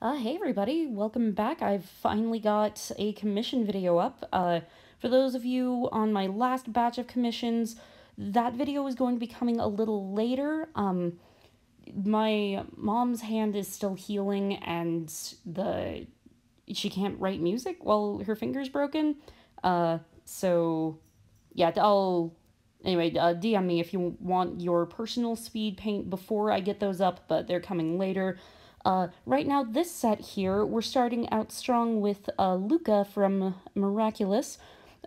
Hey everybody, welcome back. I've finally got a commission video up. For those of you on my last batch of commissions, that video is going to be coming a little later. My mom's hand is still healing and she can't write music while her finger's broken. So yeah, DM me if you want your personal speed paint before I get those up, but they're coming later. Right now, this set here, we're starting out strong with Luca from Miraculous.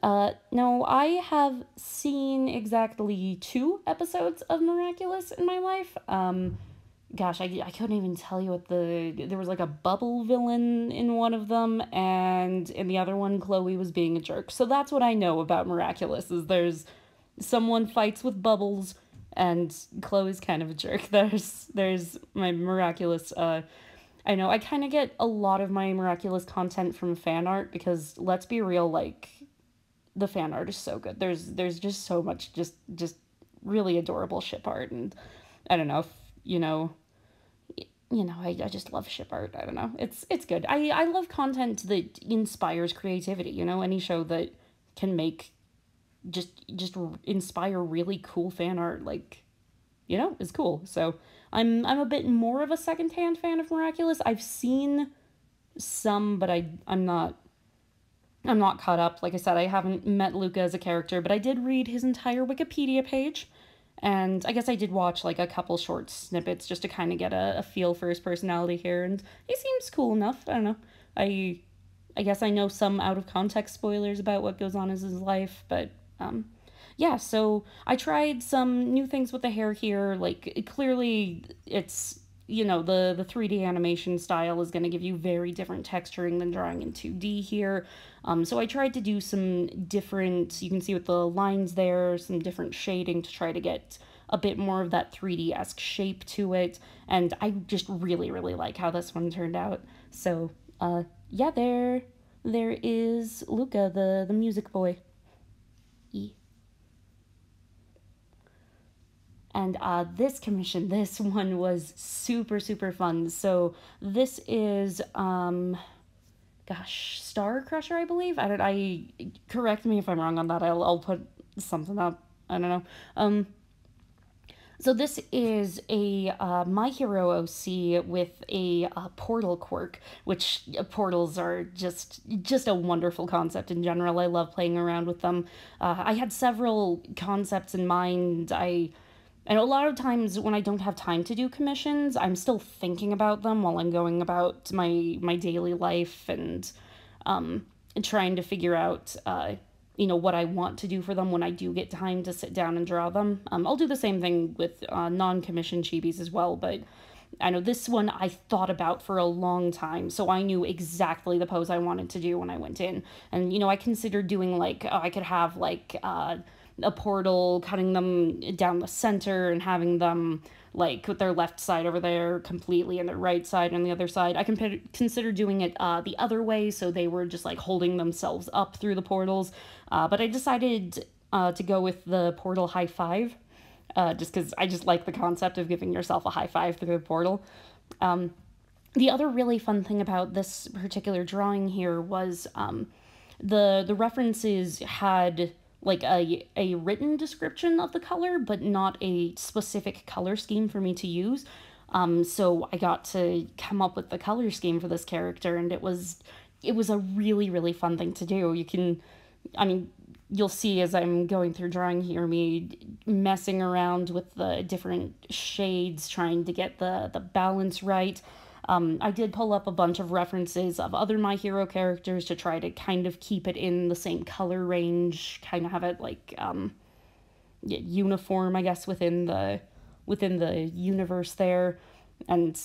Now, I have seen exactly 2 episodes of Miraculous in my life. Gosh, I couldn't even tell you what there was like a bubble villain in one of them, and in the other one, Chloe was being a jerk. So that's what I know about Miraculous, is there's someone fights with bubbles, and Chloe's kind of a jerk. There's my Miraculous. I know I kind of get a lot of my Miraculous content from fan art because let's be real, like the fan art is so good. There's just so much just really adorable ship art, and I don't know if I just love ship art. I don't know. It's good. I love content that inspires creativity. Any show that can make just inspire really cool fan art, like, is cool. So I'm a bit more of a secondhand fan of Miraculous. I've seen some, but I'm not caught up. Like I said, I haven't met Luca as a character, but I did read his entire Wikipedia page, and I guess I did watch like a couple short snippets just to kind of get a feel for his personality here, and he seems cool enough. I don't know. I guess I know some out of context spoilers about what goes on in his life, but yeah, so I tried some new things with the hair here. Like, clearly it's, the 3D animation style is going to give you very different texturing than drawing in 2D here. So I tried to do some different, you can see with the lines there, some different shading to try to get a bit more of that 3D-esque shape to it. And I just really, really like how this one turned out. So, yeah, there is Luca, the music boy. And this commission, this one was super, super fun. So this is, Star Crusher, I believe. Correct me if I'm wrong on that. I'll put something up. I don't know. So this is a My Hero OC with a portal quirk, which portals are just a wonderful concept in general. I love playing around with them. I had several concepts in mind. And a lot of times when I don't have time to do commissions, I'm still thinking about them while I'm going about my daily life and trying to figure out what I want to do for them when I do get time to sit down and draw them. I'll do the same thing with non-commission chibis as well, but I know this one I thought about for a long time, so I knew exactly the pose I wanted to do when I went in. And, I considered doing, like, I could have, like, a portal, cutting them down the center and having them, like, with their left side over there completely and their right side on the other side. I can consider doing it the other way, so they were just, like, holding themselves up through the portals. But I decided to go with the portal high five, just because I just like the concept of giving yourself a high five through the portal. The other really fun thing about this particular drawing here was the references had like a written description of the color, but not a specific color scheme for me to use. So I got to come up with the color scheme for this character, and it was a really, really fun thing to do. You'll see as I'm going through drawing here, me messing around with the different shades, trying to get the balance right. I did pull up a bunch of references of other My Hero characters to try to kind of keep it in the same color range, kind of have it like uniform, I guess, within the universe there. And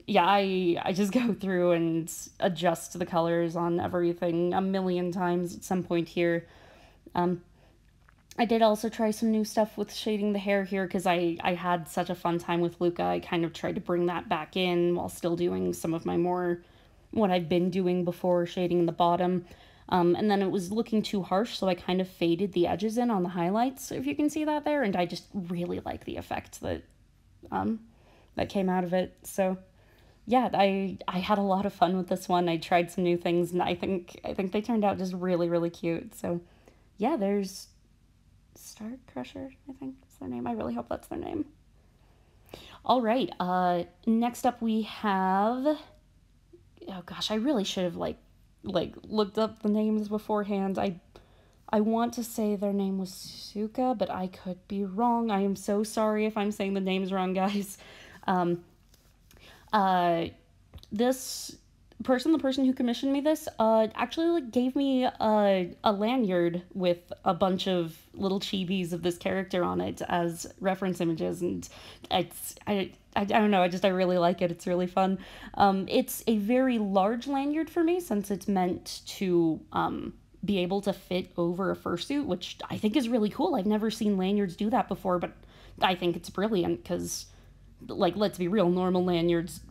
yeah, I just go through and adjust the colors on everything a million times at some point here. I did also try some new stuff with shading the hair here because I had such a fun time with Luca. I kind of tried to bring that back in while still doing some of my more, what I've been doing before, shading the bottom. And then it was looking too harsh, so I kind of faded the edges in on the highlights, if you can see that there, and I just really like the effect that came out of it. So yeah, I had a lot of fun with this one. I tried some new things, and I think they turned out just really really cute. So yeah, there's Star Crusher, I think is their name. I really hope that's their name. All right. Next up we have. Oh gosh, I really should have like looked up the names beforehand. I want to say their name was Suka, but I could be wrong. I am so sorry if I'm saying the names wrong, guys. Um, uh, this person, the person who commissioned me this, actually like gave me a lanyard with a bunch of little chibis of this character on it as reference images, and I don't know. I really like it. It's really fun. It's a very large lanyard for me since it's meant to be able to fit over a fursuit, which I think is really cool. I've never seen lanyards do that before, but I think it's brilliant because, like, let's be real, normal lanyards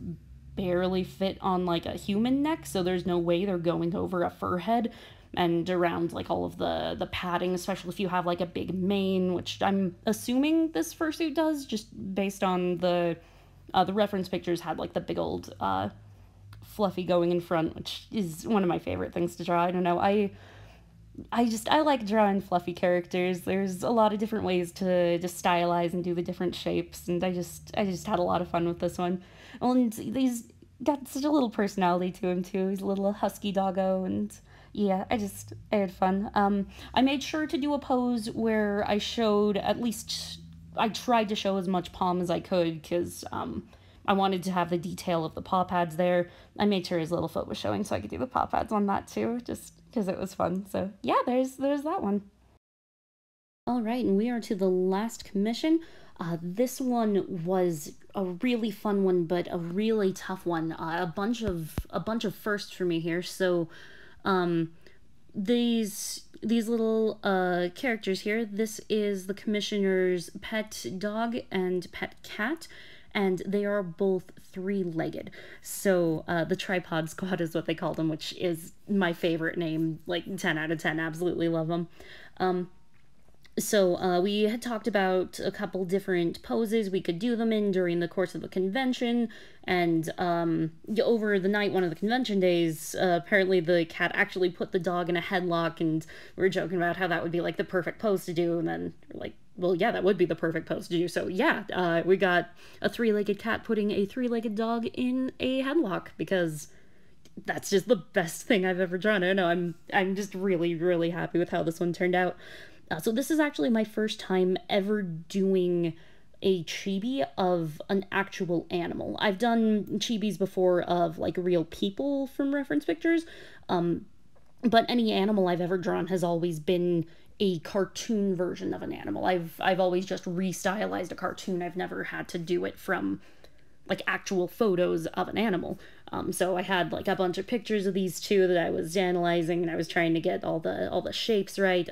barely fit on like a human neck, so there's no way they're going over a fur head and around like all of the padding, especially if you have like a big mane, which I'm assuming this fursuit does, just based on the reference pictures had like the big old fluffy going in front, which is one of my favorite things to draw. I don't know. I like drawing fluffy characters. There's a lot of different ways to just stylize and do the different shapes, and I just had a lot of fun with this one. And he's got such a little personality to him too. He's a little husky doggo, and yeah, I had fun. I made sure to do a pose where I showed at least I tried to show as much palm as I could because I wanted to have the detail of the paw pads there. I made sure his little foot was showing so I could do the paw pads on that too, just because it was fun. So yeah, there's that one. All right, and we are to the last commission. This one was a really fun one, but a really tough one. A bunch of firsts for me here. So, um, these little characters here. This is the commissioner's pet dog and pet cat, and they are both three-legged. So the tripod squad is what they call them, which is my favorite name. Like 10 out of 10. Absolutely love them. Um, so we had talked about a couple different poses we could do them in during the course of the convention, and over the night, one of the convention days, apparently the cat actually put the dog in a headlock, and we were joking about how that would be like the perfect pose to do, and then we're like, well, yeah, that would be the perfect pose to do. So yeah, we got a three-legged cat putting a three-legged dog in a headlock because that's just the best thing I've ever drawn. I don't know. I'm just really really happy with how this one turned out. So this is actually my first time ever doing a chibi of an actual animal. I've done chibis before of like real people from reference pictures, but any animal I've ever drawn has always been a cartoon version of an animal. I've always just restylized a cartoon. I've never had to do it from like actual photos of an animal. So I had like a bunch of pictures of these two that I was analyzing, and I was trying to get all the shapes right.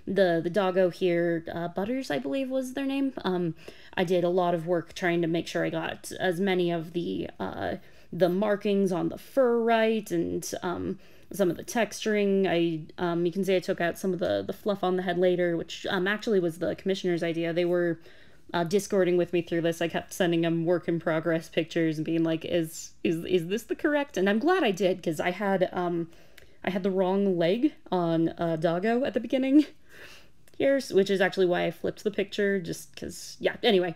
The doggo here, Butters, I believe was their name. I did a lot of work trying to make sure I got as many of the markings on the fur right, and some of the texturing. You can say I took out some of the fluff on the head later, which actually was the commissioner's idea. They were discording with me through this. I kept sending them work in progress pictures and being like, is this the correct? And I'm glad I did, because I had the wrong leg on Doggo at the beginning here, which is actually why I flipped the picture, just because, yeah, anyway.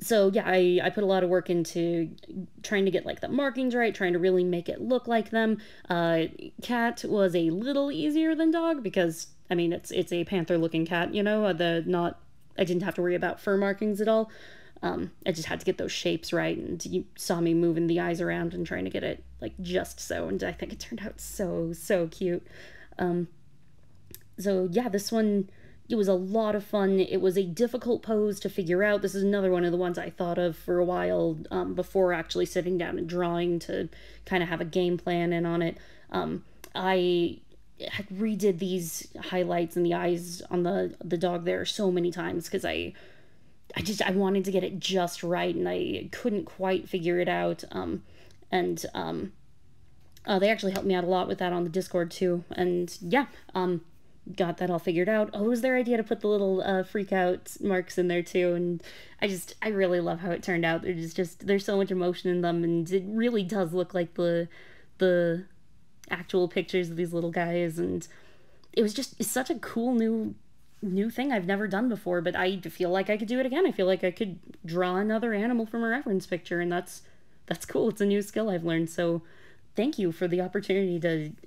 So yeah, I put a lot of work into trying to get like the markings right, trying to really make it look like them. Cat was a little easier than dog because, I mean, it's a panther looking cat, you know, I didn't have to worry about fur markings at all. I just had to get those shapes right, and you saw me moving the eyes around and trying to get it like just so, and I think it turned out so cute. So yeah, this one, it was a lot of fun. It was a difficult pose to figure out. This is another one of the ones I thought of for a while before actually sitting down and drawing to kind of have a game plan in on it. I had redid these highlights and the eyes on the dog there so many times because I wanted to get it just right, and I couldn't quite figure it out. And they actually helped me out a lot with that on the Discord too. And yeah, got that all figured out. Oh, it was their idea to put the little freak out marks in there too, and I really love how it turned out. There's so much emotion in them, and it really does look like the actual pictures of these little guys, and it's such a cool new thing I've never done before, but I feel like I could do it again. I feel like I could draw another animal from a reference picture, and that's cool. It's a new skill I've learned. So thank you for the opportunity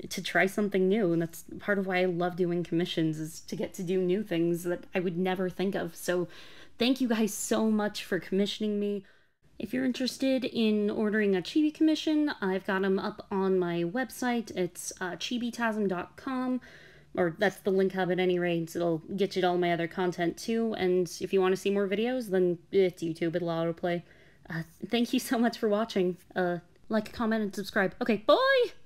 to try something new, and that's part of why I love doing commissions, is to get to do new things that I would never think of. So thank you guys so much for commissioning me. If you're interested in ordering a chibi commission, I've got them up on my website. It's chibitasm.com, or that's the link hub at any rate. It'll get you to all my other content too. And if you want to see more videos, then it's YouTube. It'll autoplay. Thank you so much for watching. Like, comment, and subscribe. Okay, bye!